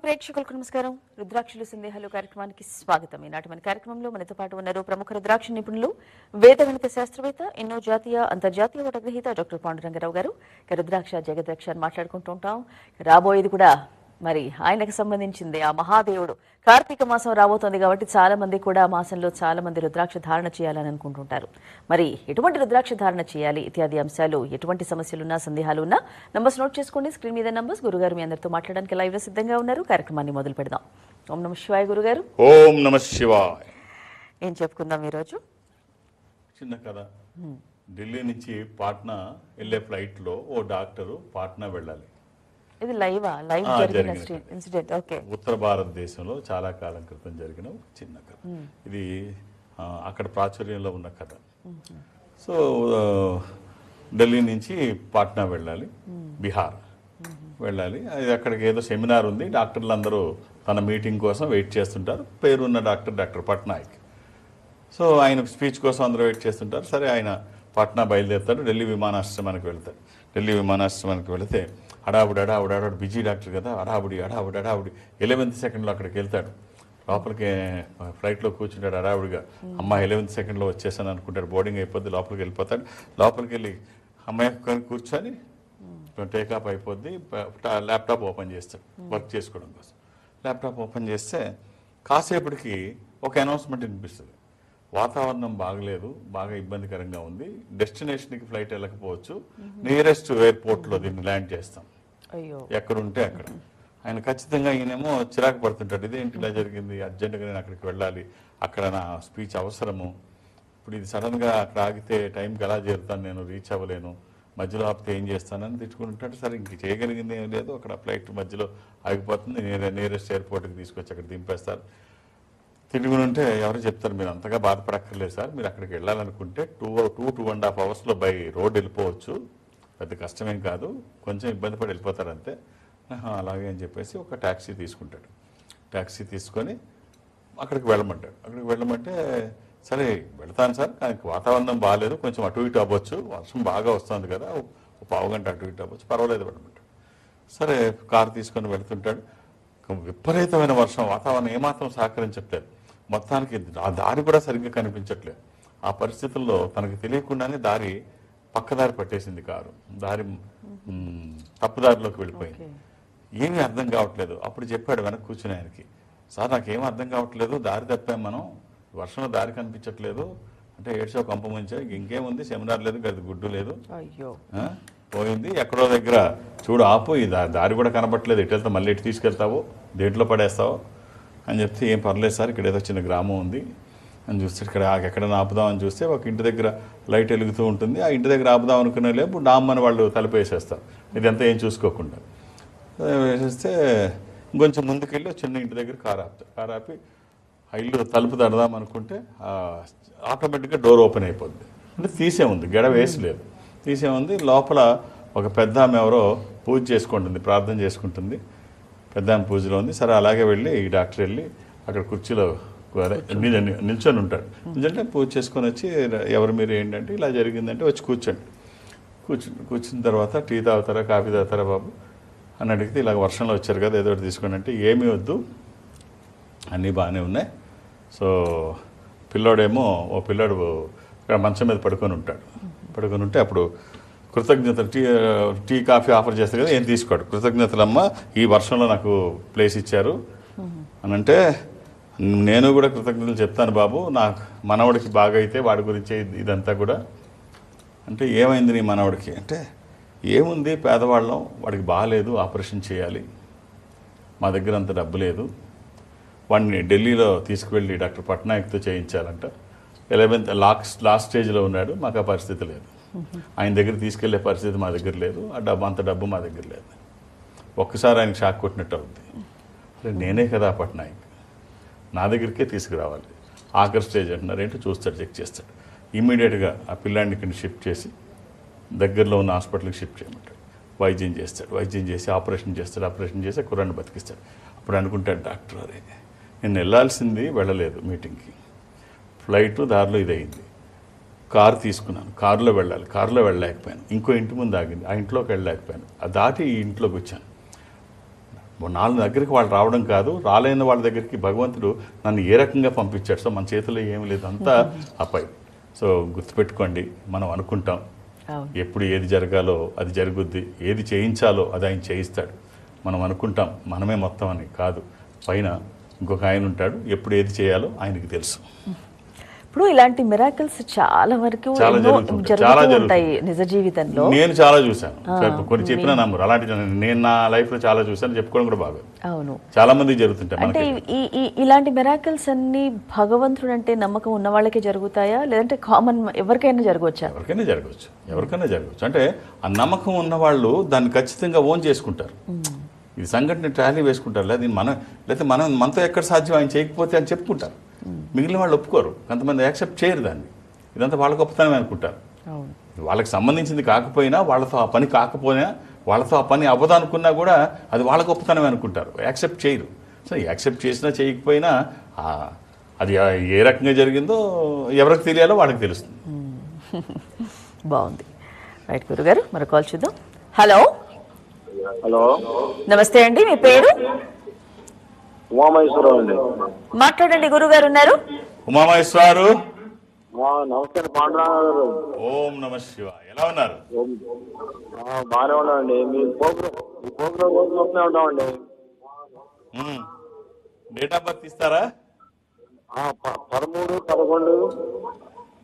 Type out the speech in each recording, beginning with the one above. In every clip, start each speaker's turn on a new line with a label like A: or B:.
A: ప్రేక్షకులకు నమస్కారం. రుద్రాక్షలు సందేహాలు కార్యక్రమానికి స్వాగతం. ఈనాటి మన కార్యక్రమంలో మనతో పాటు ఉన్నారు ప్రముఖ రుద్రాక్ష నిపుణులు, వేద గణిత శాస్త్రవేత్త, ఎన్నో జాతీయ అంతర్జాతీయ వటగ్రహీత డాక్టర్ పాండురంగారావు గారు. రుద్రాక్ష జగద్రక్ష అని మాట్లాడుకుంటూ ఉంటాం. రాబోయేది కూడా మరి ఆయనకు సంబంధించింది. ఆ మహాదేవుడు కార్తీక మాసం రాబోతోంది కాబట్టి చాలా మంది కూడా మాసంలో చాలా మంది రుద్రాక్ష ధారణ చేయాలని అనుకుంటుంటారు. మరి ఎటువంటి రుద్రాక్ష ధారణ చేయాలి ఇత్యాది అంశాలు, ఎటువంటి సమస్యలున్నా సందేహాలు ఉన్నా నంబర్స్ నోట్ చేసుకోండి. స్క్రీన్ మీద నంబర్స్. గురుగారు మీ అందరితో మాట్లాడడానికి లైవ్ లో సిద్ధంగా ఉన్నారు. కార్యక్రమాన్ని మొదలు పెడదాం. ఓం నమ శివాయ. గురుగారు
B: ఓం నమ శివాయ.
A: ఏం చెప్పుకుందాం ఈరోజు?
B: చిన్న కథ. ఢిల్లీ నుంచి పాట్నా వెళ్ళే ఫ్లైట్ లో ఓ డాక్టరు పాట్నా వెళ్ళాలి.
A: ఇది లైవ్ జరిగిన ఇన్సిడెంట్. ఓకే.
B: ఉత్తర భారతదేశంలో చాలా కాలం క్రితం జరిగిన ఒక చిన్న కథ. ఇది అక్కడ ప్రాచుర్యంలో ఉన్న కథ. సో ఢిల్లీ నుంచి పాట్నా వెళ్ళాలి, బీహార్ వెళ్ళాలి. అది అక్కడికి ఏదో సెమినార్ ఉంది. డాక్టర్లు అందరూ తన మీటింగ్ కోసం వెయిట్ చేస్తుంటారు. పేరున్న డాక్టర్ పట్నాయక్. సో ఆయన స్పీచ్ కోసం అందరూ వెయిట్ చేస్తుంటారు. సరే, ఆయన పాట్నా బయలుదేరుతాడు. ఢిల్లీ విమానాశ్రమానికి వెళ్తాడు. ఢిల్లీ విమానాశ్రమానికి వెళితే హడావుడి బిజీ డాక్టర్ కదా, హడావుడి 11th సెకండ్లో అక్కడికి వెళ్తాడు. లోపలికి ఫ్లైట్లో కూర్చుంటాడు హడావుడిగా. అమ్మ 11th సెకండ్లో వచ్చేసాను అనుకుంటాడు. బోర్డింగ్ అయిపోద్ది, లోపలికి వెళ్ళిపోతాడు. లోపలికి వెళ్ళి అమ్మాయి కూర్చొని టేకాప్ అయిపోద్ది. ల్యాప్టాప్ ఓపెన్ చేస్తాడు వర్క్ చేసుకోవడం కోసం. ల్యాప్టాప్ ఓపెన్ చేస్తే కాసేపటికి ఒక అనౌన్స్మెంట్ వినిపిస్తుంది. వాతావరణం బాగలేదు, బాగా ఇబ్బందికరంగా ఉంది, డెస్టినేషన్కి ఫ్లైట్ వెళ్ళకపోవచ్చు, నియరెస్ట్ ఎయిర్పోర్ట్లో దీన్ని ల్యాండ్ చేస్తాం, ఎక్కడుంటే అక్కడ. ఆయన ఖచ్చితంగా ఈయనేమో చిరాకు పడుతుంటాడు. ఇదేంటి ఇలా జరిగింది, అర్జెంటుగా నేను అక్కడికి వెళ్ళాలి, అక్కడ నా స్పీచ్ అవసరము, ఇప్పుడు ఇది సడన్గా అక్కడ ఆగితే టైంకి ఎలా చేరుతాను, నేను రీచ్ అవ్వలేను, మధ్యలో ఆపితే ఏం చేస్తానని తిట్టుకుంటుంటాడు. సరే, ఇంక చేయగలిగింది ఏం లేదు, అక్కడ ఫ్లైట్ మధ్యలో ఆగిపోతుంది, నియరెస్ట్ ఎయిర్పోర్ట్కి తీసుకొచ్చి అక్కడ దింపేస్తారు. తిరుగుని ఉంటే ఎవరు చెప్తారు, మీరు అంతగా బాధపడక్కర్లేదు సార్, మీరు అక్కడికి వెళ్ళాలనుకుంటే 2.5 అవర్స్లో బై రోడ్ వెళ్ళిపోవచ్చు, పెద్ద కష్టమేం కాదు, కొంచెం ఇబ్బంది పడి వెళ్ళిపోతారు అంతే. అలాగే అని చెప్పేసి ఒక ట్యాక్సీ తీసుకుంటాడు. ట్యాక్సీ తీసుకొని అక్కడికి వెళ్ళమంటాడు. అక్కడికి వెళ్ళమంటే సరే వెళ్తాను సార్, కానీ వాతావరణం బాగాలేదు, కొంచెం అటు ఇటు అవ్వచ్చు, వర్షం బాగా వస్తుంది కదా, ఒక పావుగంట అటు ఇటు అవ్వచ్చు, పర్వాలేదు వెళ్ళమంటాడు. సరే, కారు తీసుకొని వెళ్తుంటాడు. విపరీతమైన వర్షం, వాతావరణం ఏమాత్రం సహకరించట్లేదు. మొత్తానికి ఆ దారి కూడా సరిగ్గా కనిపించట్లేదు. ఆ పరిస్థితుల్లో తనకు తెలియకుండానే పక్కదారి పట్టేసింది కారు. దారి తప్పుదారిలోకి వెళ్ళిపోయింది. ఏమీ అర్థం కావట్లేదు. అప్పుడు చెప్పాడు వెనక్కి కూర్చుని ఆయనకి, సార్ నాకేం అర్థం కావట్లేదు, దారి తప్పాం మనం, వర్షంలో దారి కనిపించట్లేదు అంటే ఏడ్చో కంప ముంచో, ఇంకేముంది, సెమినార్ లేదు, గది గుడ్డు లేదు, పోయింది, ఎక్కడో దగ్గర చూడు ఆపు, ఈ దారి కూడా కనబట్టలేదు, ఎటు వెళ్తా, మళ్ళీ ఎటు తీసుకెళ్తావో, దేంట్లో పడేస్తావో అని చెప్తే, ఏం పర్లేదు సార్, ఇక్కడ ఏదో చిన్న గ్రామం ఉంది అని చూస్తే, ఇక్కడ ఎక్కడైనా ఆపుదామని చూస్తే ఒక ఇంటి దగ్గర లైట్ వెలుగుతూ ఉంటుంది. ఆ ఇంటి దగ్గర ఆపుదాం అనుకునే లేపు డామ్మని వాళ్ళు తలుపు వేసేస్తారు, ఇదంతా ఏం చూసుకోకుండా వేసేస్తే. ఇంకొంచెం ముందుకెళ్ళి చిన్న ఇంటి దగ్గర కారు ఆపి ఆ ఇల్లు తలుపు తడదాం అనుకుంటే ఆటోమేటిక్గా డోర్ ఓపెన్ అయిపోద్ది. అంటే తీసే ఉంది, గడ వేసలేదు, తీసే ఉంది. లోపల ఒక పెద్ద ఆమె ఎవరో పూజ చేసుకుంటుంది, ప్రార్థన చేసుకుంటుంది. పెద్ద ఆమె పూజలో ఉంది. సరే, అలాగే వెళ్ళి ఈ డాక్టర్ వెళ్ళి అక్కడ కుర్చీలో నిల్చొని ఉంటాడు. నిల్చొంటే పూజ చేసుకొని వచ్చి, ఎవరు మీరు ఏంటంటే ఇలా జరిగిందంటే వచ్చి కూర్చోండి. కూర్చున్న తర్వాత టీ తాగుతారా, కాఫీ తాగుతారా బాబు అని అడిగితే, ఇలాగ వర్షంలో వచ్చారు కదా, ఏదో ఒకటి తీసుకోండి అంటే, ఏమీ వద్దు, అన్నీ బాగానే ఉన్నాయి. సో పిల్లోడేమో, ఓ పిల్లోడు ఇక్కడ మంచం మీద పడుకొని ఉంటే అప్పుడు కృతజ్ఞతలు, టీ కాఫీ ఆఫర్ చేస్తారు కదా, ఏం తీసుకోడు. కృతజ్ఞతలమ్మ, ఈ వర్షంలో నాకు ప్లేస్ ఇచ్చారు అని అంటే, నేను కూడా కృతజ్ఞతలు చెప్తాను బాబు, నాకు మనవడికి బాగా అయితే వాడి గురించే ఇదంతా కూడా అంటే, ఏమైంది నీ మనవడికి అంటే, ఏముంది పేదవాళ్ళం, వాడికి బాగాలేదు, ఆపరేషన్ చేయాలి, మా దగ్గర అంత డబ్బు లేదు, వాడిని ఢిల్లీలో తీసుకువెళ్ళి డాక్టర్ పట్నాయక్తో చేయించాలంట, 11th లాస్ట్ స్టేజ్లో ఉన్నాడు, మాకు ఆ పరిస్థితి లేదు, ఆయన దగ్గర తీసుకెళ్లే పరిస్థితి మా దగ్గర లేదు, అంత డబ్బు మా దగ్గర లేదు. ఒక్కసారి ఆయనకు షాక్ కొట్టినట్టు అవుద్ది. నేనే కదా పట్నాయక్, నా దగ్గరికే తీసుకురావాలి, ఆఖరి స్టేజ్ అంటున్నారు ఏంటో చూస్తాడు, చెక్ చేస్తాడు. ఇమ్మీడియట్గా ఆ పిల్లాడిని షిఫ్ట్ చేసి దగ్గరలో ఉన్న హాస్పిటల్కి షిఫ్ట్ చేయమంటాడు. వైద్యం చేసి ఆపరేషన్ చేసి కుర్రాన్ని బతికిస్తాడు. అప్పుడు అనుకుంటాడు డాక్టర్, అరే నేను వెళ్ళాల్సింది వెళ్ళలేదు మీటింగ్కి, ఫ్లైట్ దారిలో ఇదయింది, కారు తీసుకున్నాను, కారులో వెళ్ళలేకపోయాను, ఇంకో ఇంటి ముందు ఆగింది, ఆ ఇంట్లోకి వెళ్ళలేకపోయాను, ఆ దాటి ఈ ఇంట్లోకి వచ్చాను, వాళ్ళ దగ్గరికి వాళ్ళు రావడం కాదు, రాలేని వాళ్ళ దగ్గరికి భగవంతుడు నన్ను ఏ రకంగా పంపించాడు. సో మన చేతిలో ఏమి లేదు, అంతా అపై. సో గుర్తుపెట్టుకోండి, మనం అనుకుంటాం ఎప్పుడు ఏది జరగాలో అది జరుగుద్ది, ఏది చేయించాలో అది ఆయన చేయిస్తాడు. మనం అనుకుంటాం మనమే మొత్తం అని, కాదు, పైన ఇంకొక ఆయన ఉంటాడు, ఎప్పుడు ఏది చేయాలో ఆయనకి తెలుసు.
A: ఇప్పుడు ఇలాంటి మిరాకిల్స్ చాలా వరకు జరుగుతూ ఉంటాయి నిజ జీవితంలో.
B: నేను చాలా చూశాను, కొన్ని చెప్పినా నమ్మరు. అలాంటి నేను నా లైఫ్ లో చాలా చూశాను, చెప్పుకోవడం కూడా బాగా.
A: అవును,
B: చాలా మంది జరుగుతుంటాయి.
A: అంటే ఇలాంటి మిరాకిల్స్ అన్ని భగవంతుడు అంటే నమ్మకం ఉన్న వాళ్ళకే జరుగుతాయా, లేదంటే కామన్ ఎవరికైనా జరగవచ్చా?
B: ఎవరికైనా జరగవచ్చు. అంటే ఆ నమ్మకం ఉన్న వాళ్ళు దాన్ని ఖచ్చితంగా ఓన్ చేసుకుంటారు. ఇది సంఘటన ట్రాలీ వేసుకుంటారు, లేకపోతే మనతో ఎక్కడ సాధ్యం ఆయన చేయకపోతే అని చెప్పుకుంటారు. మిగిలిన వాళ్ళు ఒప్పుకోరు, కొంతమంది యాక్సెప్ట్ చేయరు దాన్ని. ఇదంతా వాళ్ళ గొప్పతనమే అనుకుంటారు. వాళ్ళకి సంబంధించింది కాకపోయినా, వాళ్ళతో ఆ పని కాకపోయినా, వాళ్ళతో ఆ పని అవ్వదు అనుకున్నా కూడా అది వాళ్ళ గొప్పతనమే అనుకుంటారు, యాక్సెప్ట్ చేయరు. సో యాక్సెప్ట్ చేసినా చేయకపోయినా అది ఏ రకంగా జరిగిందో ఎవరికి తెలియాలో వాళ్ళకి తెలుస్తుంది.
A: బాగుంది. రైట్ గురుగారు, మరి కాల్ చూద్దాం. హలో
C: హలో,
A: నమస్తే అండి, మీ పేరు?
C: ఉమామహేశ్వరరావు అండి.
A: మాట్లాడండి, గురుగారు ఉన్నారు.
B: ఉమామహేశ్వరు,
C: నమస్తే పాండురంగ గారు.
B: ఓం నమ శివ. ఎలా ఉన్నారు?
C: బాగానే ఉన్నామండి. మీ ప్రోగ్రామ్ రోజు వస్తూనే ఉంటామండి.
B: డేట్ ఆఫ్ బర్త్ ఇస్తారా?
C: 13/11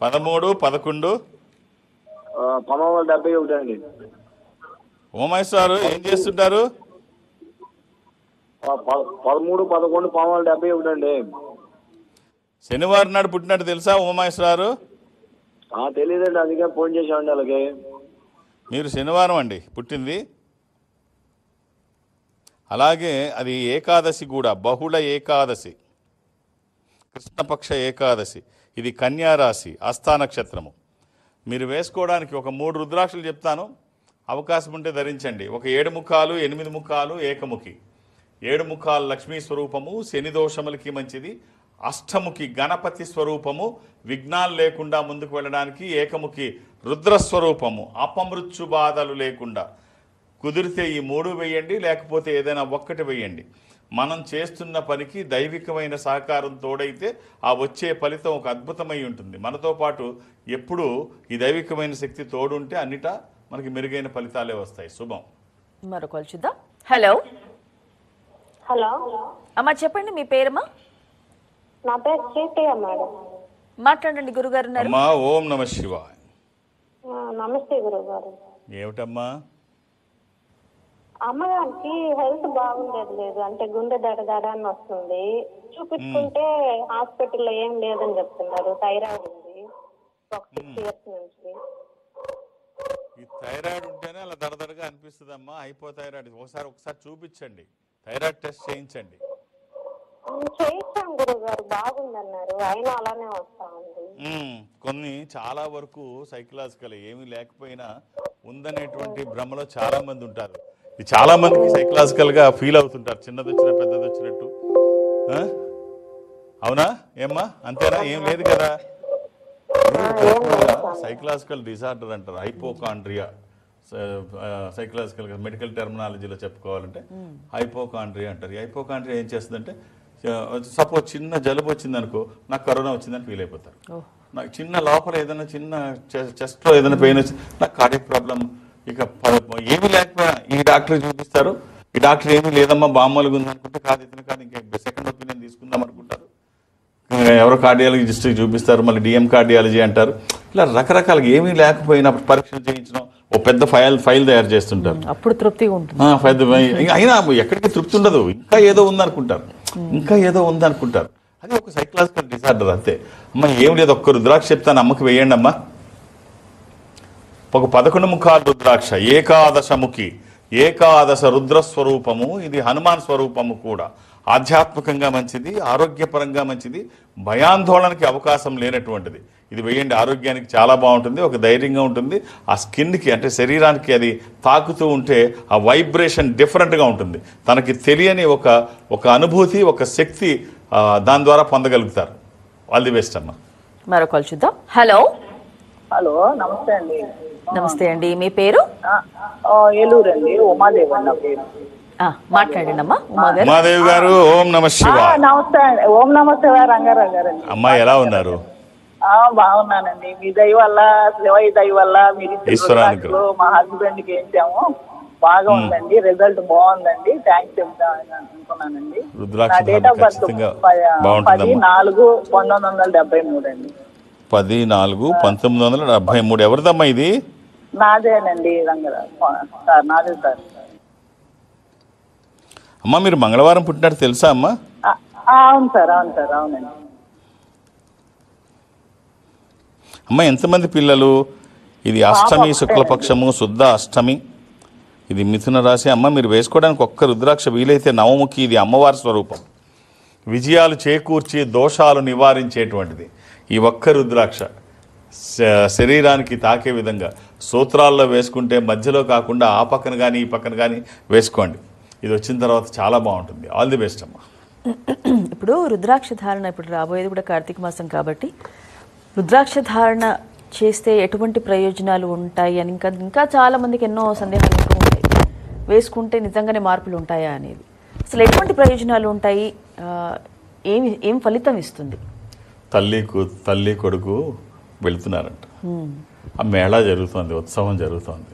C: 1971 అండి.
B: ఉమామహేశ్వరు ఏం చేస్తుంటారు?
C: 13/11 1971 అండి.
B: శనివారం నాడు పుట్టినట్టు తెలుసా ఉమామహేశ్వరు?
C: తెలియదండి, అందుకే ఫోన్ చేసామండి అలాగే.
B: మీరు శనివారం అండి పుట్టింది. అలాగే అది ఏకాదశి కూడా, బహుళ ఏకాదశి, కృష్ణపక్ష ఏకాదశి. ఇది కన్యా రాశి, హస్తా నక్షత్రము. మీరు వేసుకోవడానికి ఒక 3 రుద్రాక్షలు చెప్తాను, అవకాశం ఉంటే ధరించండి. ఒక 7 ముఖాలు, 8 ముఖాలు, ఏకముఖి. 7 ముఖాలు లక్ష్మీ స్వరూపము, శని దోషములకి మంచిది. అష్టముఖి గణపతి స్వరూపము, విఘ్నాలు లేకుండా ముందుకు వెళ్ళడానికి. ఏకముఖి రుద్రస్వరూపము, అపమృత్యు బాధలు లేకుండా. కుదిరితే ఈ 3 వేయండి, లేకపోతే ఏదైనా ఒక్కటి వేయండి. మనం చేస్తున్న పనికి దైవికమైన సహకారం తోడైతే ఆ వచ్చే ఫలితం ఒక అద్భుతమై ఉంటుంది. మనతో పాటు ఎప్పుడూ ఈ దైవికమైన శక్తి తోడుంటే అన్నిటా మనకి మెరుగైన ఫలితాలే వస్తాయి. శుభం.
A: మరొక చూద్దాం. హలో
D: హలో
A: అమ్మా, చెప్పండి, మీ పేరమ్మా?
D: నా పేరు చైతన్య మేడం.
A: మాట్లాడండి, గురుగారు ఉన్నారు.
B: అమ్మా, ఓం నమ శివాయ.
D: నమస్తే గురుగారు.
B: ఏమిటమ్మా?
D: అమ్మగారికి హెల్త్ బాగుండేది లేదు, అంటే గుండె దడ అని వస్తుంది. చూపించుకుంటే హాస్పిటల్లో ఏం లేదని చెప్తున్నారు. థైరాయిడ్ ఉంది, ఒక 6 years నుంచి.
B: ఈ థైరాయిడ్ ఉంటేనే అలా దడదడగా అనిపిస్తుందమ్మా. హైపోథైరాయిడ్ ఒకసారి చూపించండి, థైరాయిడ్ టెస్ట్ చేయించండి.
D: చేయించాం గురుగారు, బాగుందన్నారు, అయినా అలానే వస్తా ఉంది.
B: కొన్ని చాలా వరకు సైకలాజికల్, ఏమీ లేకపోయినా ఉందనేటువంటి భ్రమలో చాలా మంది ఉంటారు. ఇది చాలా మందికి సైకలాజికల్ గా ఫీల్ అవుతుంటారు, చిన్నది వచ్చిన పెద్దది వచ్చినట్టు. అవునా ఏమ్మా? అంతేనా? ఏం లేదు కదా. సైకలాజికల్ డిజార్డర్ అంటారు, హైపోకాండ్రియా. సైకలాజికల్ మెడికల్ టెర్మినాలజీలో చెప్పుకోవాలంటే హైపోకాండ్రియా అంటారు. ఈ హైపోకాండ్రియా ఏం చేస్తుందంటే, సపోజ్ చిన్న జలుబు వచ్చింది అనుకో, నాకు కరోనా వచ్చిందని ఫీల్ అయిపోతారు. నాకు చిన్న లోపల ఏదైనా చిన్న చెస్ట్లో ఏదైనా పెయిన్ వచ్చి నాకు కార్డియాక్ ప్రాబ్లం, ఇక ఏమీ లేకపోయినా ఈ డాక్టర్ చూపిస్తారు. ఈ డాక్టర్ ఏమీ లేదమ్మా బామ్మలుగా ఉంది అనుకుంటే, కాదు ఇతను కాదు, ఇంకా సెకండ్ ఒపీనియన్ తీసుకుందాం అనుకుంటారు. ఎవరో కార్డియాలజిస్ట్ చూపిస్తారు, మళ్ళీ డిఎం కార్డియాలజీ అంటారు. ఇలా రకరకాలుగా ఏమీ లేకపోయినా పరీక్షలు చేయించడం, ఓ పెద్ద ఫైల్ తయారు చేస్తుంటారు.
A: అప్పుడు తృప్తిగా ఉంటుంది.
B: అయినా ఎక్కడికి తృప్తి ఉండదు, ఇంకా ఏదో ఉందనుకుంటారు. అది ఒక సైకలాజికల్ డిజార్డర్ అంతే. అమ్మ ఏం లేదు, ఒక్క రుద్రాక్ష చెప్తాను, అమ్మకి వేయండి అమ్మా. ఒక 11 ముఖాల రుద్రాక్ష, ఏకాదశముఖి, ఏకాదశ రుద్రస్వరూపము. ఇది హనుమాన్ స్వరూపము కూడా. ఆధ్యాత్మికంగా మంచిది, ఆరోగ్యపరంగా మంచిది, భయాందోళనకి అవకాశం లేనటువంటిది. ఇది వేయండి, ఆరోగ్యానికి చాలా బాగుంటుంది, ఒక ధైర్యంగా ఉంటుంది. ఆ స్కిన్కి అంటే శరీరానికి అది తాకుతూ ఉంటే ఆ వైబ్రేషన్ డిఫరెంట్గా ఉంటుంది. తనకి తెలియని ఒక అనుభూతి, ఒక శక్తి దాని ద్వారా పొందగలుగుతారు. ఆల్ ది బెస్ట్ అమ్మా.
A: మరొక చూద్దాం. హలో
E: హలో, నమస్తే అండి.
A: నమస్తే అండి, మీ పేరు?
E: ఏలూరు అండి, ఉమాదేవి నా పేరు.
A: మాట్లాడండి అమ్మా ఉమా గారు.
B: ఉమాదేవి గారు ఓం నమ శివాయ.
E: నమస్తే అండి. ఓం నమస్తే రంగారావు గారండి.
B: అమ్మాయి ఎలా ఉన్నారు?
E: బాగున్నానండి. మీ దయ వల్ల, శివయ్య దయ వల్ల మీరు
B: ఈశ్వరానికి
E: మా హస్బెండ్ కి వేసాము. బాగా ఉందండి, రిజల్ట్ బాగుందండి. థ్యాంక్స్ చెప్తాను అనుకున్నానండి. నా డేట్ ఆఫ్ బర్త్ 10/4/1973 అండి.
B: 10/4/1973. ఎవరిదమ్మా ఇది?
E: నాదేనండి రంగారావు సార్, నాదే సార్.
B: అమ్మా మీరు మంగళవారం పుట్టినట్టు తెలుసా అమ్మా?
E: అవును సార్, అవును సార్, అవునండి.
B: అమ్మ ఎంతమంది పిల్లలు? ఇది అష్టమి శుక్లపక్షము, శుద్ధ అష్టమి. ఇది మిథున రాశి. అమ్మ మీరు వేసుకోవడానికి ఒక్క రుద్రాక్ష వీలైతే నవముఖి. ఇది అమ్మవారి స్వరూపం, విజయాలు చేకూర్చి దోషాలు నివారించేటువంటిది. ఈ ఒక్క రుద్రాక్ష శరీరానికి తాకే విధంగా సూత్రాల్లో వేసుకుంటే మధ్యలో కాకుండా ఆ పక్కన కానీ ఈ పక్కన కానీ వేసుకోండి. ఇది వచ్చిన తర్వాత చాలా బాగుంటుంది. ఆల్ ది బెస్ట్ అమ్మా.
A: ఇప్పుడు రుద్రాక్ష ధారణ, ఇప్పుడు రాబోయేది కూడా కార్తీక మాసం కాబట్టి రుద్రాక్ష ధారణ చేస్తే ఎటువంటి ప్రయోజనాలు ఉంటాయి అని ఇంకా చాలా మందికి ఎన్నో సందేహాలు ఉంటాయి. వేసుకుంటే నిజంగానే మార్పులు ఉంటాయా అనేది, అసలు ఎటువంటి ప్రయోజనాలు ఉంటాయి, ఏం ఫలితం ఇస్తుంది?
B: తల్లి కొడుకు వెళుతున్నారంట. ఆ మేళా జరుగుతోంది, ఉత్సవం జరుగుతోంది.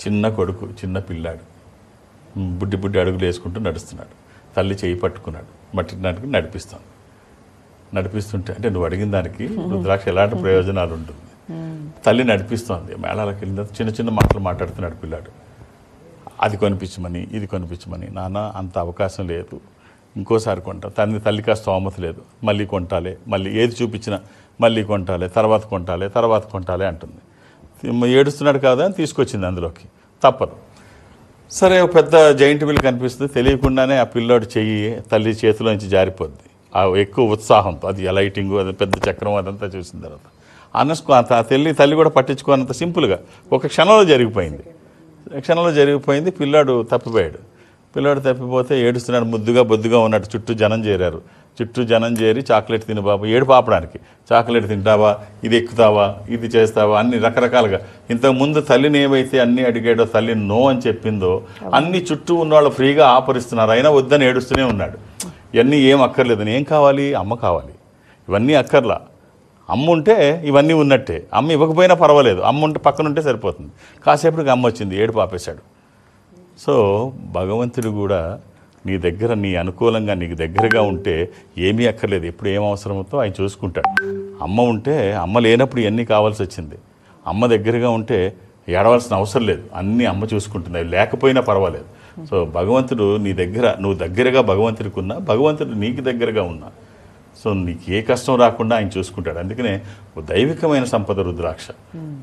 B: చిన్న కొడుకు, చిన్న పిల్లాడు బుడ్డి అడుగులు వేసుకుంటూ నడుస్తున్నాడు. తల్లి చేయి పట్టుకున్నాడు, మట్టినాటికి నడిపిస్తుంటే అంటే నువ్వు అడిగిన దానికి రుద్రాక్ష ఎలాంటి ప్రయోజనాలు ఉంటుంది. తల్లి నడిపిస్తోంది. మేళాలకు వెళ్ళిన చిన్న చిన్న మాటలు మాట్లాడుతున్నాడు పిల్లాడు. అది కొనిపించమని, ఇది కొనిపించమని. నాన్న అంత అవకాశం లేదు, ఇంకోసారి కొంటా. తల్లి కాస్త స్తోమత లేదు, మళ్ళీ కొంటాలే, మళ్ళీ ఏది చూపించినా మళ్ళీ కొంటాలే, తర్వాత కొంటాలే అంటుంది. ఏడుస్తున్నాడు కాదా అని తీసుకొచ్చింది అందులోకి. తప్పదు. సరే ఒక పెద్ద జైంట్ వీల్ కనిపిస్తుంది. తెలియకుండానే ఆ పిల్లోడు చెయ్యి తల్లి చేతిలోంచి జారిపోద్ది. ఆ ఎక్కువ ఉత్సాహంతో అది లైటింగు, అది పెద్ద చక్రం అదంతా చూసిన తర్వాత తల్లి కూడా పట్టించుకోనంత సింపుల్గా ఒక క్షణంలో జరిగిపోయింది. పిల్లాడు తప్పిపోయాడు. తప్పిపోతే ఏడుస్తున్నాడు, బొద్దుగా ఉన్నట్టు. చుట్టూ జనం చేరి చాక్లెట్ తిని బాబు, ఏడు పాపడానికి చాక్లెట్ తింటావా, ఇది ఎక్కుతావా, ఇది చేస్తావా, అన్ని రకరకాలుగా. ఇంతకుముందు తల్లిని ఏవైతే అన్నీ అడిగాడో, తల్లి నో అని చెప్పిందో అన్ని చుట్టూ ఉన్నవాళ్ళు ఫ్రీగా ఆపరిస్తున్నారు. అయినా వద్దని ఏడుస్తూనే ఉన్నాడు. ఇవన్నీ ఏం అక్కర్లేదని. ఏం కావాలి? అమ్మ కావాలి. ఇవన్నీ అక్కర్లా. అమ్మ ఉంటే ఇవన్నీ ఉన్నట్టే. అమ్మ ఇవ్వకపోయినా పర్వాలేదు, అమ్మ ఉంటే పక్కన ఉంటే సరిపోతుంది. కాసేపటికి అమ్మ వచ్చింది, ఏడు పాపేశాడు. సో భగవంతుడు కూడా నీ అనుకూలంగా నీకు దగ్గరగా ఉంటే ఏమీ అక్కర్లేదు. ఎప్పుడు ఏం అవసరమవుతో ఆయన చూసుకుంటాడు. అమ్మ ఉంటే, అమ్మ లేనప్పుడు ఇవన్నీ కావాల్సి వచ్చింది. అమ్మ దగ్గరగా ఉంటే ఏడవలసిన అవసరం లేదు, అన్నీ అమ్మ చూసుకుంటుంది. అవి లేకపోయినా పర్వాలేదు. సో భగవంతుడు నువ్వు దగ్గరగా భగవంతుడికి ఉన్నా, భగవంతుడు నీకు దగ్గరగా ఉన్నా, సో నీకు ఏ కష్టం రాకుండా ఆయన చూసుకుంటాడు. అందుకనే దైవికమైన సంపద రుద్రాక్ష.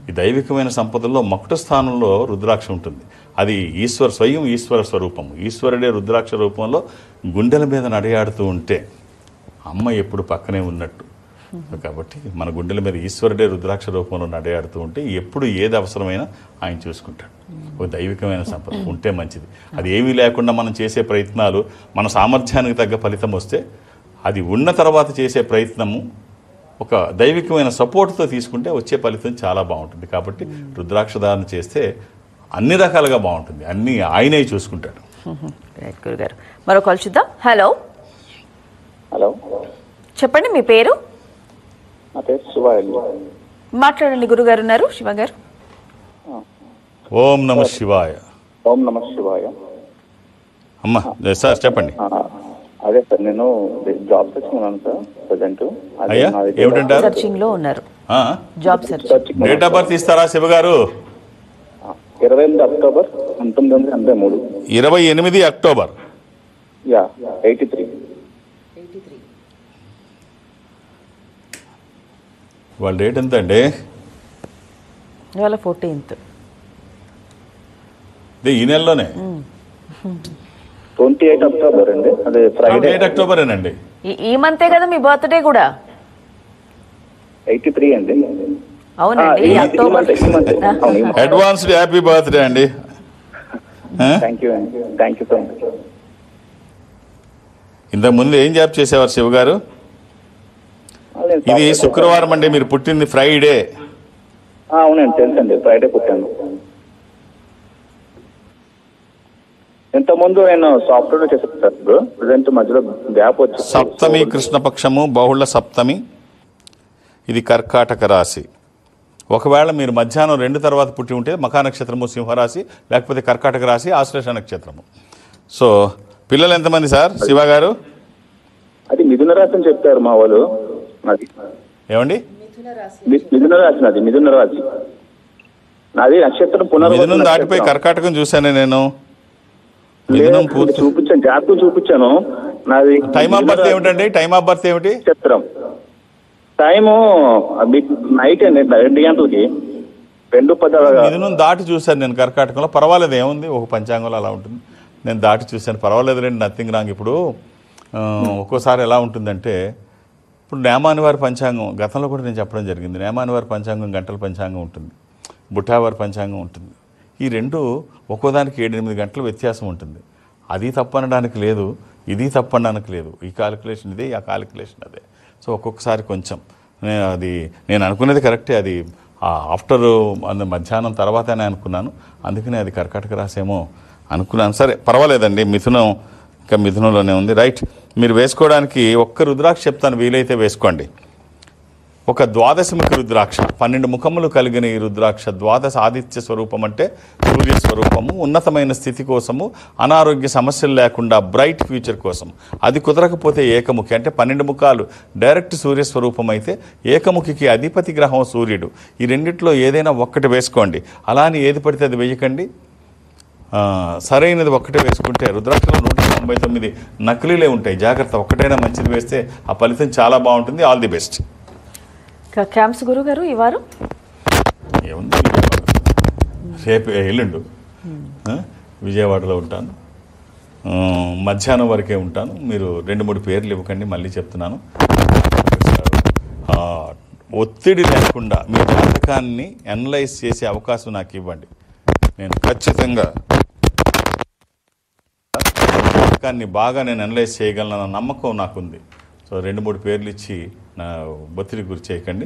B: ఈ దైవికమైన సంపదల్లో మకుట స్థానంలో రుద్రాక్ష ఉంటుంది. అది స్వయం ఈశ్వర స్వరూపము. ఈశ్వరుడే రుద్రాక్ష రూపంలో గుండెల మీద నడయాడుతూ ఉంటే అమ్మ ఎప్పుడు పక్కనే ఉన్నట్టు. కాబట్టి మన గుండెల మీద ఈశ్వరుడే రుద్రాక్ష రూపంలో నడయాడుతూ ఉంటే ఎప్పుడు ఏది అవసరమైనా ఆయన చూసుకుంటాడు. ఒక దైవికమైన సంపద ఉంటే మంచిది. అది ఏమీ లేకుండా మనం చేసే ప్రయత్నాలు మన సామర్థ్యానికి తగ్గ ఫలితం వస్తే, అది ఉన్న తర్వాత చేసే ప్రయత్నము ఒక దైవికమైన సపోర్ట్తో తీసుకుంటే వచ్చే ఫలితం చాలా బాగుంటుంది. కాబట్టి రుద్రాక్ష ధారణ చేస్తే అన్ని రకాలుగా బాగుంటుంది. అన్నీ ఆయనే చూసుకుంటాడు.
A: గురుగారు మరో కాల్ చూద్దాం. హలో చెప్పండి, మీ పేరు? మాట్లాడండి. గురుగారు ఉన్నారు. శివ గారు.
B: ఓం నమ శివాయ. అమ్మా సార్ చెప్పండి.
F: అదే సార్, నేను జాబ్ సెర్చింగ్ ఉన్నాను సార్ ప్రజెంట్.
B: అయ్యా ఏమిటంటారు?
A: సర్చింగ్ లో ఉన్నారు. Job search.
B: Date of birth ఇస్తారా శివ గారు?
F: 28 అక్టోబర్ 1983.
B: 28 అక్టోబర్.
F: 83.
B: వాళ్ళ డేట్ ఎంత అండి?
A: ఇవాళ 14th.
B: ఈ నెలలోనే
F: 28 అక్టోబర్ అండి. అదే ఫ్రైడే.
B: 28 అక్టోబరేనండి.
A: ఈ మంతే కదా మీ బర్త్డే కూడా?
F: 83 అండి.
A: అవునండి, అక్టోబర్.
B: అడ్వాన్స్డ్ హ్యాపీ బర్త్డే అండి.
F: థ్యాంక్ యూ అండి. Thank you so much.
B: ఇంతకుముందు ఏం జాబ్ చేసేవారు శివ గారు? ఇది శుక్రవారం అండి, మీరు పుట్టింది ఫ్రైడే.
F: అవునండి తెలుసండి, ఫ్రైడే పుట్టాను. ఇంతకుముందు నేను సాఫ్ట్వేర్ చేశాను సార్. ఇప్పుడు ప్రజెంట్ మధ్యలో గ్యాప్ వచ్చింది.
B: సప్తమి కృష్ణపక్షము, బహుళ సప్తమి, ఇది కర్కాటక రాశి. ఒకవేళ మీరు మధ్యాహ్నం 2 తర్వాత పుట్టి ఉంటే మఖా నక్షత్రము సింహరాశి, లేకపోతే కర్కాటక రాశి ఆశ్లేష నక్షత్రము. సో పిల్లలు ఎంతమంది సార్ శివ గారు?
F: అది మిథున రాశి అని చెప్పారు మా వాళ్ళు. నాది
B: ఏమండి?
F: మిథున రాశి, నాది మిథున రాశి. నాది నక్షత్రం
B: మిథునం దాటిపోయి కర్కాటకం చూశాను నేను. మిథునం పూర్తి
F: చూపించాను, జాతకం చూపించాను. నాది
B: టైమ్ ఆఫ్ బర్త్ ఏమిటండి? టైమ్ ఆఫ్ బర్త్ ఏమిటి?
F: నక్షత్రం టైము నైట్ అండి 2 గంటలకి 2:10.
B: మిథునం దాటి చూశాను నేను కర్కాటకంలో. పర్వాలేదు, ఏముంది, ఒక పంచాంగంలో అలా ఉంటుంది. నేను దాటి చూశాను, పర్వాలేదు రండి, నథింగ్ రాంగ్. ఇప్పుడు ఒక్కోసారి ఎలా ఉంటుందంటే, ఇప్పుడు నేమాని వారి పంచాంగం గతంలో కూడా నేను చెప్పడం జరిగింది. నేమాని వారి పంచాంగం గంటల పంచాంగం ఉంటుంది, బుట్టావారి పంచాంగం ఉంటుంది. ఈ రెండు ఒక్కోదానికి 7-8 గంటల వ్యత్యాసం ఉంటుంది. అది తప్పనడానికి లేదు, ఇది తప్పనడానికి లేదు. ఈ కాలిక్యులేషన్ ఇదే, ఆ కాలిక్యులేషన్ అదే. సో ఒక్కొక్కసారి కొంచెం నేను అనుకునేది కరెక్టే. అది ఆఫ్టర్ మధ్యాహ్నం తర్వాతనే అనుకున్నాను. అందుకనే అది కర్కాటక రాసేమో అనుకున్నాను. సరే పర్వాలేదండి, మిథునం ఇంకా మిథునంలోనే ఉంది. రైట్. మీరు వేసుకోవడానికి ఒక్క రుద్రాక్ష చెప్తాను, వీలైతే వేసుకోండి. ఒక ద్వాదశముఖి రుద్రాక్ష, 12 ముఖములు కలిగిన ఈ రుద్రాక్ష ద్వాదశ ఆదిత్య స్వరూపం, అంటే సూర్య స్వరూపము. ఉన్నతమైన స్థితి కోసము, అనారోగ్య సమస్యలు లేకుండా బ్రైట్ ఫ్యూచర్ కోసం. అది కుదరకపోతే ఏకముఖి, అంటే 12 ముఖాలు డైరెక్ట్ సూర్య స్వరూపం అయితే ఏకముఖికి అధిపతి గ్రహం సూర్యుడు. ఈ రెండిట్లో ఏదైనా ఒక్కటి వేసుకోండి. అలానే ఏది పడితే అది వేయకండి. సరైనది ఒక్కటే వేసుకుంటే, రుద్రాక్షలో 199 నకిలీలే ఉంటాయి, జాగ్రత్త. ఒక్కటైనా మంచిది వేస్తే ఆ ఫలితం చాలా బాగుంటుంది. All the best.
A: క్యాంప్స్ గురువు గారు ఈ వారం
B: ఏముంది, రేపు ఎల్లుండు విజయవాడలో ఉంటాను. మధ్యాహ్నం వరకే ఉంటాను. మీరు 2-3 పేర్లు ఇవ్వకండి, మళ్ళీ చెప్తున్నాను. ఒత్తిడి లేకుండా మీ జాతకాన్ని అనలైజ్ చేసే అవకాశం నాకు ఇవ్వండి. నేను ఖచ్చితంగా జాతకాన్ని బాగా అనలైజ్ చేయగలనన్న నమ్మకం నాకుంది. సో 2-3 పేర్లు ఇచ్చి నా ఒత్తిడి గురి చేయకండి.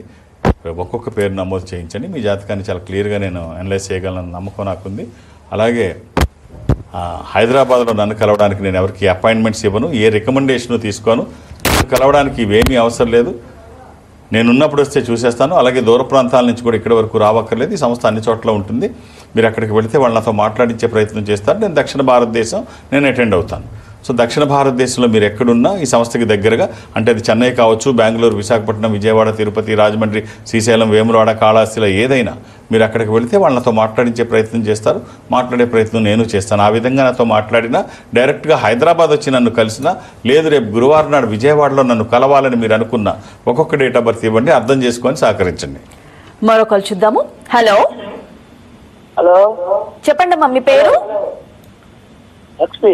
B: ఒక్కొక్క పేరు నమోదు చేయించండి. మీ జాతకాన్ని చాలా క్లియర్గా నేను అనలైజ్ చేయగలనన్న నమ్మకం నాకుంది. అలాగే హైదరాబాద్లో నన్ను కలవడానికి నేను ఎవరికి అపాయింట్మెంట్స్ ఇవ్వను, ఏ రికమెండేషను తీసుకోను. కలవడానికి ఇవేమీ అవసరం లేదు. నేనున్నప్పుడు వస్తే చూసేస్తాను. అలాగే దూర ప్రాంతాల నుంచి కూడా ఇక్కడి వరకు రావక్కర్లేదు. ఈ సంస్థ అన్ని చోట్ల ఉంటుంది. మీరు అక్కడికి వెళితే వాళ్ళతో మాట్లాడించే ప్రయత్నం చేస్తారు. నేను దక్షిణ భారతదేశం నేను అటెండ్ అవుతాను. సో దక్షిణ భారతదేశంలో మీరు ఎక్కడున్నా ఈ సంస్థకి దగ్గరగా, అంటే అది చెన్నై కావచ్చు, బెంగళూరు, విశాఖపట్నం, విజయవాడ, తిరుపతి, రాజమండ్రి, శ్రీశైలం, వేములవాడ, కాళహస్తిలో ఏదైనా మీరు అక్కడికి వెళితే వాళ్ళతో మాట్లాడించే ప్రయత్నం చేస్తారు. మాట్లాడే ప్రయత్నం నేను చేస్తాను. ఆ విధంగా నాతో మాట్లాడినా, డైరెక్ట్గా హైదరాబాద్ వచ్చి నన్ను కలిసినా, లేదు రేపు గురువారం నాడు విజయవాడలో నన్ను కలవాలని మీరు అనుకున్నా, ఒక్కొక్క డేట్ ఆఫ్ బర్త్ ఇవ్వండి, అర్థం చేసుకొని సహకరించండి.
A: మరొకరు చూద్దాము. హలో
G: హలో,
A: చెప్పండి అమ్మా, మీ పేరు?
G: లక్ష్మి.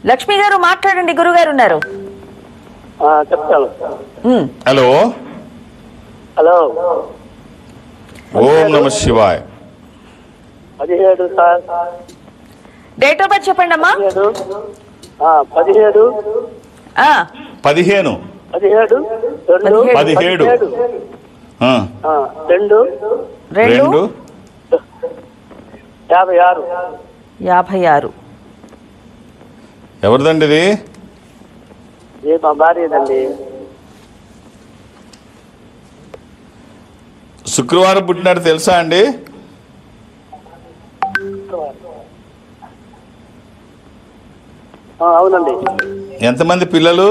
A: లక్ష్మి గారు మాట్లాడండి, గురుగారు ఉన్నారు.
G: చెప్తాను.
B: హలో.
G: హలో.
B: ఓం నమ Shivay.
G: 17 sir.
A: Date of birth చెప్పండి అమ్మా.
G: 17
B: 15
G: 17
B: 2
A: 56.
B: ఎవరిదండి ఇది?
G: మా భార్యదండి.
B: శుక్రవారం పుట్టినాడు తెలుసా అండి?
G: అవునండి.
B: ఎంతమంది పిల్లలు?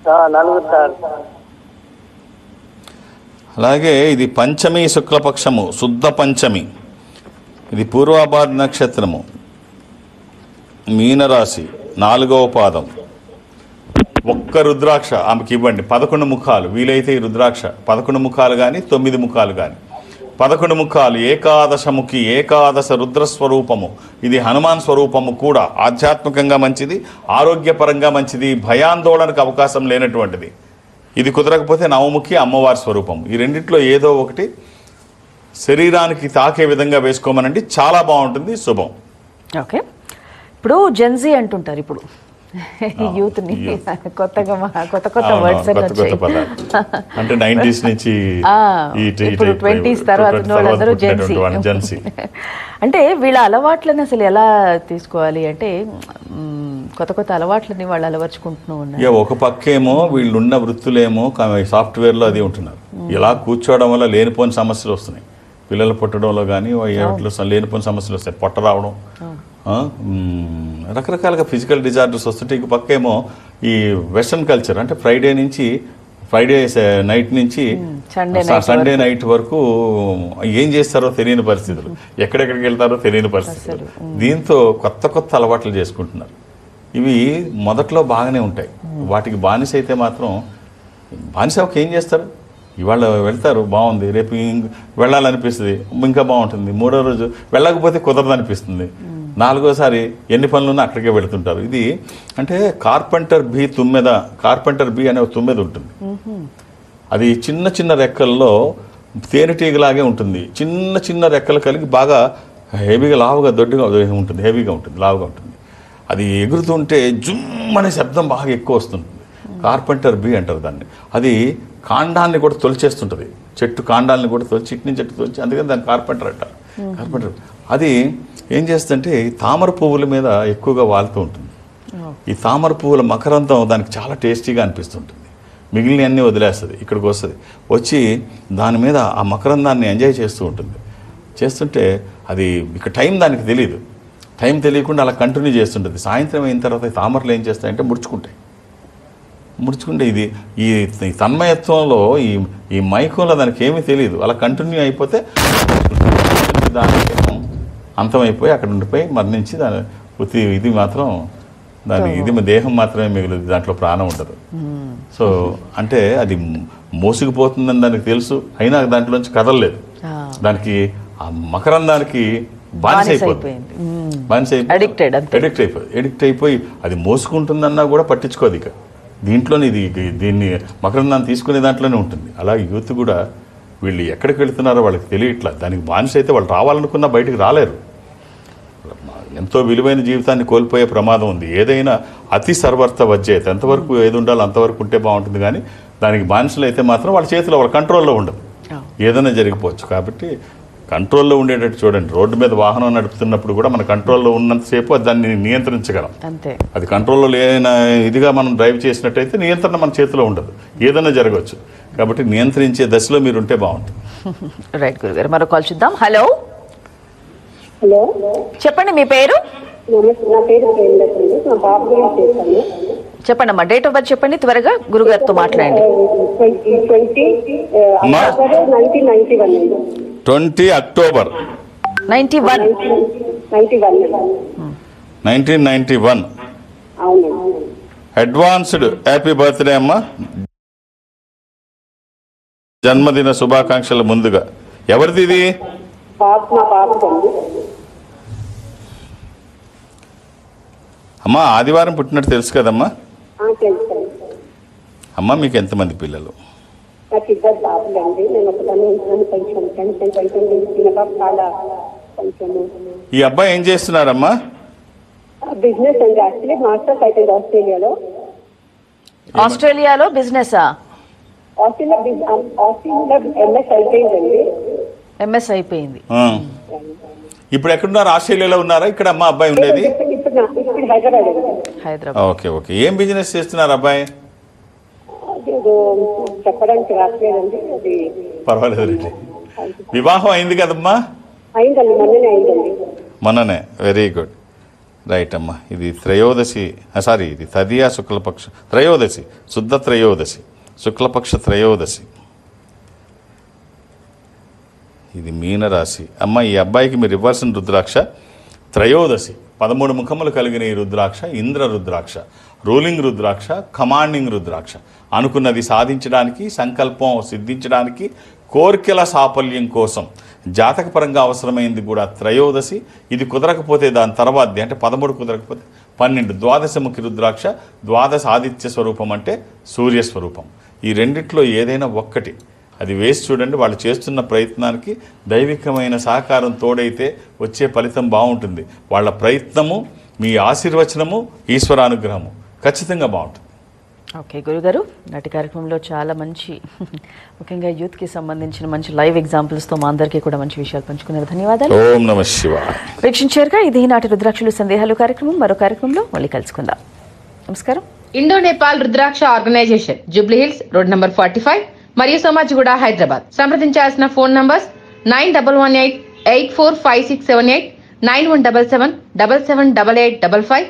G: 4 సార్.
B: అలాగే ఇది పంచమి శుక్లపక్షము, శుద్ధ పంచమి. ఇది పూర్వాభాద్ర నక్షత్రము, మీనరాశి, 4వ పాదం. ఒక్క రుద్రాక్ష ఆమెకి ఇవ్వండి. 11 ముఖాలు వీలైతే ఈ రుద్రాక్ష 11 ముఖాలు కానీ 9 ముఖాలు కానీ 11 ముఖాలు, ఏకాదశముఖి, ఏకాదశ రుద్రస్వరూపము. ఇది హనుమాన్ స్వరూపము కూడా. ఆధ్యాత్మికంగా మంచిది, ఆరోగ్యపరంగా మంచిది, భయాందోళనకు అవకాశం లేనటువంటిది. ఇది కుదరకపోతే నవముఖి, అమ్మవారి స్వరూపం. ఈ రెండిట్లో ఏదో ఒకటి శరీరానికి తాకే విధంగా వేసుకోమనండి, చాలా బాగుంటుంది, శుభం.
A: ఓకే. ఇప్పుడు జెన్జీ అంటుంటారు. ఇప్పుడు యూత్ ని కొత్తగా కొత్త
B: అవును,
A: వర్డ్స్
B: కొత్త కొత్త పదాలు. అంటే 90s నుంచి
A: ఇప్పుడు 20s తర్వాత వాళ్ళందరూ జెన్సీ. అంటే వీళ్ళ అలవాట్లని అసలు ఎలా తీసుకోవాలి అంటే కొత్త కొత్త అలవాట్లని వాళ్ళు అలవర్చుకుంటూ ఉన్నారు.
B: ఒక పక్కేమో వీళ్ళున్న వృత్తులేమో సాఫ్ట్వేర్లో అది ఉంటున్నారు. ఇలా కూర్చోవడం వల్ల లేనిపోని సమస్యలు వస్తున్నాయి. పిల్లలు పుట్టడంలో కానీ వాటిలో లేనిపోని సమస్యలు వస్తాయి. పొట్ట రావడం, రకరకాలుగా ఫిజికల్ డిజార్డర్స్ వస్తుంటే ఇంక పక్కేమో ఈ వెస్ట్రన్ కల్చర్ అంటే ఫ్రైడే నైట్ నుంచి సండే నైట్ వరకు ఏం చేస్తారో తెలియని పరిస్థితులు, ఎక్కడెక్కడికి వెళ్తారో తెలియని పరిస్థితులు. దీంతో కొత్త కొత్త అలవాట్లు చేసుకుంటున్నారు. ఇవి మొదట్లో బాగానే ఉంటాయి. వాటికి బానిస అయితే మాత్రం బానిసకి ఏం చేస్తారు? ఇవాళ వెళ్తారు, బాగుంది, రేపు వెళ్ళాలనిపిస్తుంది, ఇంకా బాగుంటుంది, మూడో రోజు వెళ్ళకపోతే కుదరదు అనిపిస్తుంది, నాలుగోసారి ఎన్ని పనులున్నా అక్కడికే వెళుతుంటారు. ఇది అంటే కార్పెంటర్ బీ అనే ఒక తుమ్మెద ఉంటుంది. అది చిన్న చిన్న రెక్కల్లో తేనెటీగలాగే ఉంటుంది. చిన్న చిన్న రెక్కలు కలిగి బాగా హెవీగా లావుగా దొడ్డుగా ఉంటుంది, హెవీగా ఉంటుంది, లావుగా ఉంటుంది. అది ఎగురుతుంటే జుమ్ అనే శబ్దం బాగా ఎక్కువ వస్తుంది. కార్పెంటర్ బీ అంటారు దాన్ని. అది కాండాన్ని కూడా తొలిచేస్తుంటుంది, చెట్టు కాండాలని కూడా చెట్టు నుంచి చెట్టు తొలిచి, అందుకని దాన్ని కార్పెంటర్ అంటారు. కార్పెంటర్ అది ఏం చేస్తుందంటే తామర పువ్వుల మీద ఎక్కువగా వాలుతూ ఉంటుంది. ఈ తామర పువ్వుల మకరంతం దానికి చాలా టేస్టీగా అనిపిస్తుంటుంది. మిగిలిన అన్నీ వదిలేస్తుంది, ఇక్కడికి వస్తుంది, వచ్చి దాని మీద ఆ మకరందాన్ని ఎంజాయ్ చేస్తూ ఉంటుంది. చేస్తుంటే అది ఇక టైం దానికి తెలియదు. టైం తెలియకుండా అలా కంటిన్యూ చేస్తుంటుంది. సాయంత్రం అయిన తర్వాత తామరలు ఏం చేస్తాయంటే ముడుచుకుంటే ఇది ఈ తన్మయత్వంలో ఈ మైకంలో దానికి ఏమీ తెలియదు. అలా కంటిన్యూ అయిపోతే దానికి అంతమైపోయి అక్కడ ఉండిపోయి మరణించి దాని ఇది మాత్రం ఇది దేహం మాత్రమే మిగులుతుంది, దాంట్లో ప్రాణం ఉండదు. సో అంటే అది మోసుకుపోతుందని దానికి తెలుసు, అయినా దాంట్లోంచి కదలలేదు. దానికి ఆ మకరందానికి ఎడిక్ట్ అయిపోయి అది మోసుకుంటుందన్నా కూడా పట్టించుకోదు. ఇక దీంట్లోనే దీన్ని మకరందాన్ని తీసుకునే దాంట్లోనే ఉంటుంది. అలాగే యూత్ కూడా వీళ్ళు ఎక్కడికి వెళుతున్నారో వాళ్ళకి తెలియట్లా. దానికి బానిస అయితే వాళ్ళు రావాలనుకున్నా బయటికి రాలేరు. ఎంతో విలువైన జీవితాన్ని కోల్పోయే ప్రమాదం ఉంది. ఏదైనా అతి సర్వర్త వజ్జేత, ఎంతవరకు ఏది ఉండాలో అంతవరకు ఉంటే బాగుంటుంది. కానీ దానికి బానిసలు అయితే మాత్రం వాళ్ళ చేతిలో, వాళ్ళ కంట్రోల్లో ఉండదు. ఏదైనా జరిగిపోవచ్చు. కాబట్టి కంట్రోల్లో ఉండేటట్టు చూడండి. రోడ్డు మీద వాహనం నడుపుతున్నప్పుడు కూడా మన కంట్రోల్లో ఉన్నంతసేపు దాన్ని నియంత్రించగలం. అది కంట్రోల్లో లేని ఇదిగా మనం డ్రైవ్ చేసినట్టయితే నియంత్రణ మన చేతిలో ఉండదు, ఏదైనా జరగవచ్చు. కాబట్టి నియంత్రించే దశలో మీరు ఉంటే బాగుంటుంది.
A: రైట్ గురుగారు, మరో కాల్ చూద్దాం. హలో
D: హలో,
A: చెప్పండి మీ పేరు?
D: నా పేరు మా బాబు చేశాను.
A: చెప్పండి అమ్మా, డేట్ ఆఫ్ బర్త్ చెప్పండి త్వరగా, గురుగారితో మాట్లాడండి.
B: 20 అక్టోబర్ 1991. అడ్వాన్స్డ్ హ్యాపీ బర్త్డే అమ్మా, జన్మదిన శుభాకాంక్షలు ముందుగా. ఎవరిది ఇది? అమ్మా ఆదివారం పుట్టినట్టు తెలుసు కదమ్మా. అమ్మా మీకు ఎంతమంది పిల్లలు? ఈ అబ్బాయి ఏం చేస్తున్నారమ్మా?
D: బిజినెస్ అండి, యాక్చువల్లీ మాస్టర్స్ అయిపోయింది
A: ఆస్ట్రేలియాలో బిజినెస్. ఎంఎస్ అయిపోయింది.
B: ఇప్పుడు ఎక్కడున్నారు? ఆస్ట్రేలియాలో ఉన్నారా? ఇక్కడ అమ్మా అబ్బాయి ఉండేది
A: హైదరాబాద్.
B: Okay okay. ఏం బిజినెస్ చేస్తున్నారు అబ్బాయి?
D: చెప్పడానికి రాట్లేదండి.
B: పర్వాలేదు. వివాహం అయింది కదమ్మా?
D: అయిందండి, మొన్ననే అయిందండి.
B: మొన్ననే. Very good. రైట్ అమ్మా. ఇది త్రయోదశి, సారీ ఇది తదియా శుక్లపక్ష త్రయోదశి, శుద్ధ త్రయోదశి, శుక్లపక్ష త్రయోదశి. ఇది మీనరాశి. అమ్మ ఈ అబ్బాయికి మీరు ఇవ్వాల్సిన రుద్రాక్ష త్రయోదశి, 13 ముఖములు కలిగిన ఈ రుద్రాక్ష ఇంద్ర రుద్రాక్ష, రూలింగ్ రుద్రాక్ష, కమాండింగ్ రుద్రాక్ష. అనుకున్నది సాధించడానికి, సంకల్పం సిద్ధించడానికి, కోరికల సాఫల్యం కోసం జాతకపరంగా అవసరమైంది కూడా త్రయోదశి. ఇది కుదరకపోతే దాని తర్వాతది అంటే 13 కుదరకపోతే 12 ద్వాదశముఖి రుద్రాక్ష. ద్వాదశ ఆదిత్య స్వరూపం అంటే సూర్యస్వరూపం. ఈ రెండిట్లో ఏదైనా ఒక్కటి అది వేసి చూడండి. వాళ్ళు చేస్తున్న ప్రయత్నానికి దైవికమైన సహకారం తోడైతే వచ్చే ఫలితం బాగుంటుంది. వాళ్ళ ప్రయత్నము, మీ ఆశీర్వచనము, ఈశ్వరానుగ్రహము ఖచ్చితంగా బాగుంటుంది.
A: ఓకే గురుగారు, నాటి కార్యక్రమంలో చాలా మంచి ముఖ్యంగా యూత్కి సంబంధించిన మంచి లైవ్ ఎగ్జాంపుల్స్తో మా అందరికీ కూడా మంచి విషయాలు పంచుకున్నారు. ధన్యవాదాలు.
B: ఓం నమః శివాయ.
A: వీక్షించారుగా ఇది నాటి రుద్రాక్షలు సందేహాలు కార్యక్రమం. మరో కార్యక్రమంలో మళ్ళీ కలుసుకుందాం. నమస్కారం.
H: Indo Nepal Rudraksha organisation, Jubilee Hills road number 45 మరియు సోమాజిగూడ, హైదరాబాద్. సంప్రదించాల్సిన ఫోన్ నంబర్స్ 9118845678, 9177778855,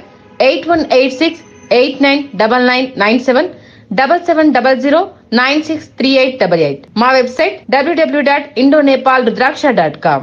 H: 8186899997, 7700963888. మా వెబ్సైట్ www.indonepalrudraksha.com.